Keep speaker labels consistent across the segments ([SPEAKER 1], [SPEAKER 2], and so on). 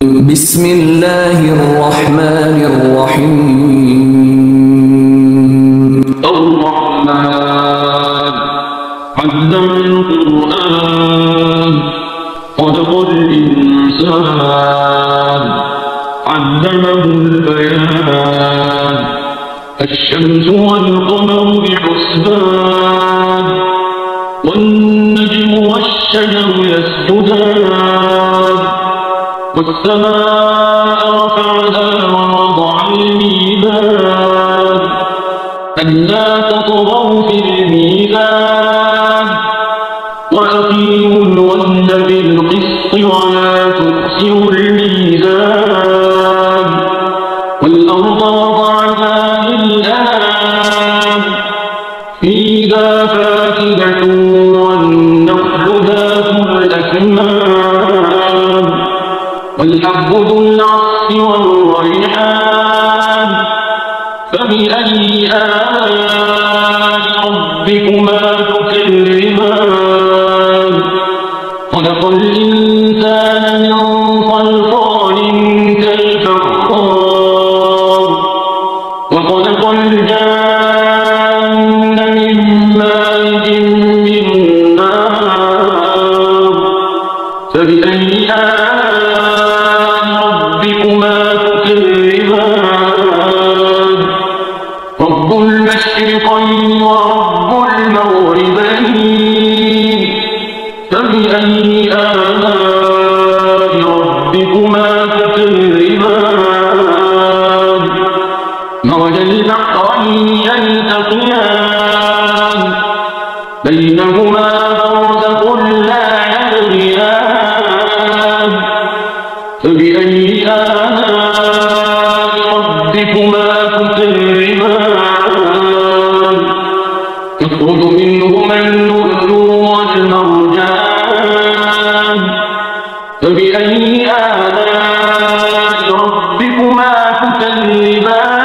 [SPEAKER 1] بسم الله الرحمن الرحيم
[SPEAKER 2] الرحمن علم القرآن خلق الإنسان علمه البيان الشمس والقمر بحسبان والنجم والشجر يسجدان والسماء رفعها ووضع الميزان ألا تطغوا في الميزان وأقيموا الوزن بالقسط ولا تخسروا الميزان والأرض وضعها للأنام فيها فاكهة والنخل ذات الأكمام والحب ذو العصف والريحان فبأي آلاء ربكما تكذبان خلق الإنسان من صلصال كالفخار وخلق الجان من مارج من نار فبأي آلاء ربكما تكذبان رب المشرقين ورب المغربين فبأي آلاء ربكما تكذبان مرج البحرين يلتقيان بينهما برزخ لا يبغيان فبأي آلاء ربكما تكذبان يخرج منهما اللؤلؤ والمرجان فبأي آلاء ربكما تكذبان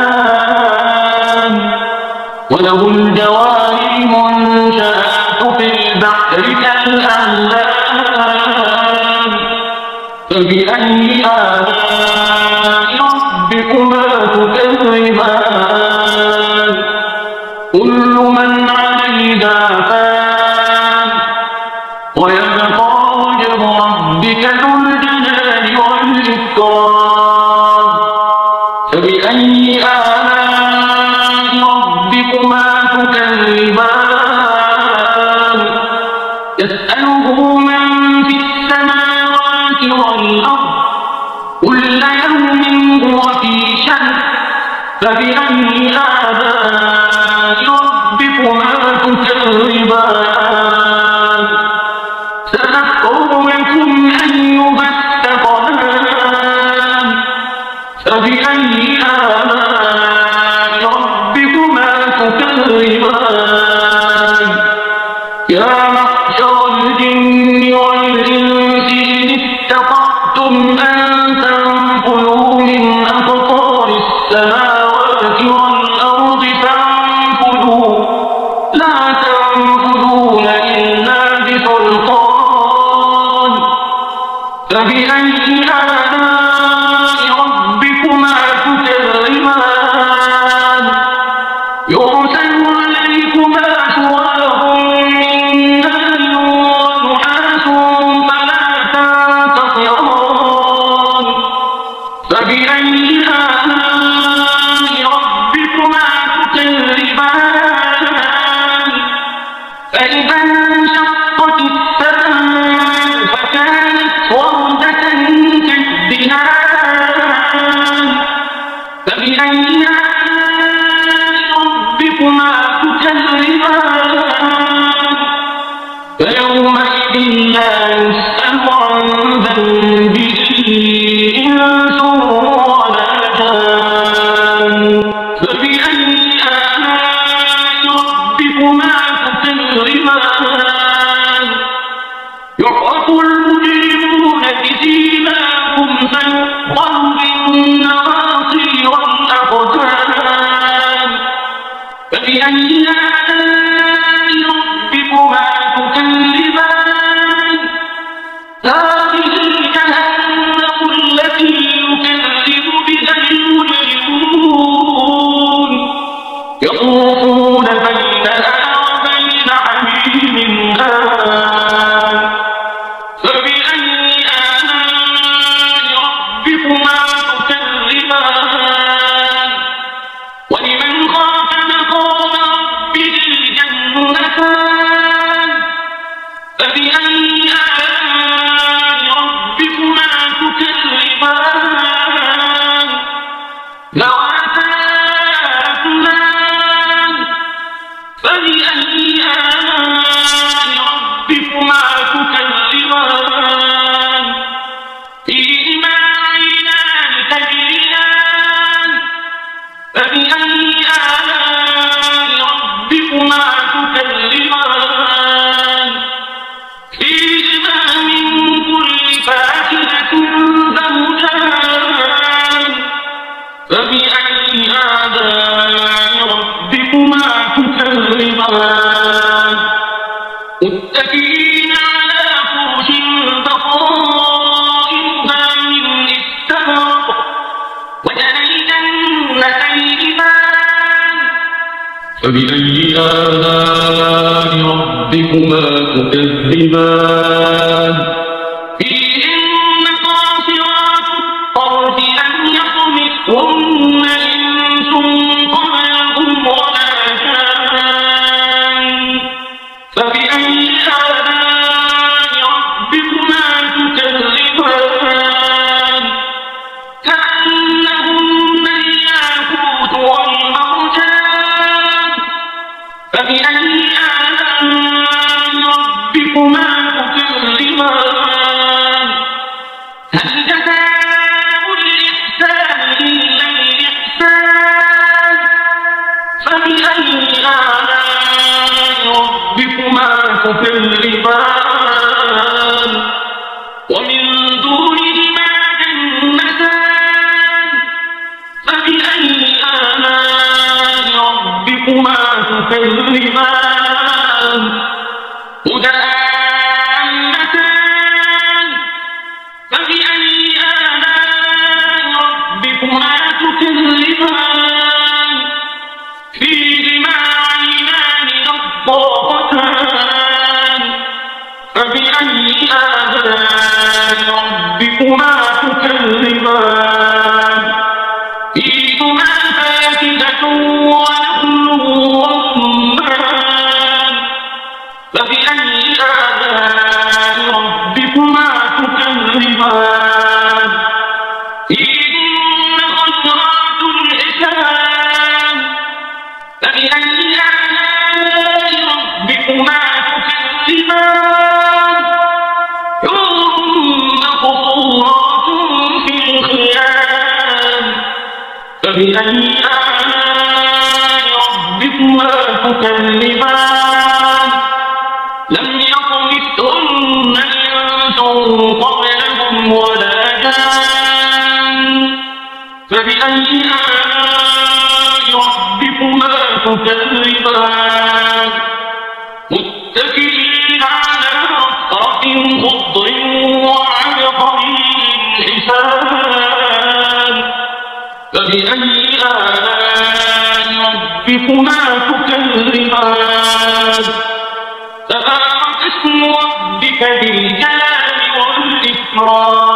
[SPEAKER 2] وله الجوار المنشآت في البحر كالأعلام فبأي آلاء ربكما تكذبان كل من عليها فان ويبقى وجه ربك ذو الجلال والإكرام فبأي آلاء ربكما تكذبان يسأله من في السماوات والأرض كل يوم هو في شأن فبأي آلاء ربكما تكذبان سنفرغ لكم أيها الثقلان فبأي آلاء ربكما تكذبان يا معشر الجن والإنس إن استطعتم أن تنفذوا من أقطار السماوات والأرض فانفذوا لا تنفذون إلا بسلطان فبأي آلاء ربكما تكذبان يرسل عليكما شواظ من نار ونحاس فلا تنتصران فبأي آلاء ربكما تكذبان فإذا انشقت السماء فكانت وردة كالدهان فبأي آلاء ربكما تكذبان فيومئذ لا يسأل عن ذنبه إنس ولا جان فبأي آلاء ربكما تكذبان يعرف المجرمون بسيماهم فيؤخذ بالنواصي والأقدام فبأي آلاء ربكما تكذبان هذه جهنم التي يطوفون بينها وبين حميم آن فبأي آلاء ربكما تكذبان ولمن خاف مقام ربه جنتان فبأي آلاء ربكما تكذبان ذواتا أفنان فبأي آلاء ربكما تكذبان فيهما عينان تجريان فبأي آلاء ربكما تكذبان فيهما من كل فاكهة زوجان فبأي آلاء ربكما تكذبان متكئين على فرش بطائنها من استبرق وجنى الجنتين دان فبأي آلاء ربكما تكذبان فيهن قاصرات الطرف لم يطمثهن إنس قبلهم ولا جان فبأي آلاء ربكما تكذبان كأنهن الياقوت والمرجان فبأي آلاء ربكما تكذبان هل جزاء الإحسان إلا الإحسان فبأي آلاء ربكما تكذبان ومن دونهما جنتان فبأي آلاء ربكما تكذبان مدهامتان فبأي آلاء ربكما تكذبان فيهما عينان نضاختان فبأي آلاء ربكما تكذبان فيهما فاكهة ونخل ورمان فبأي آلاء ربكما تكذبان فيهن خيرات حسان فبأي آلاء ربكما تكذبان حور مقصورات في الخيام فبأي آلاء ربكما تكذبان لم يطمثهن إنس قبلهم ولا جان فبأي آلاء ربكما تكذبان متكئين على رفرف خضر وعبقري حسان فبأي آلاء ربكما تكذبان تبارك اسم ربك ذي الجلال والإكرام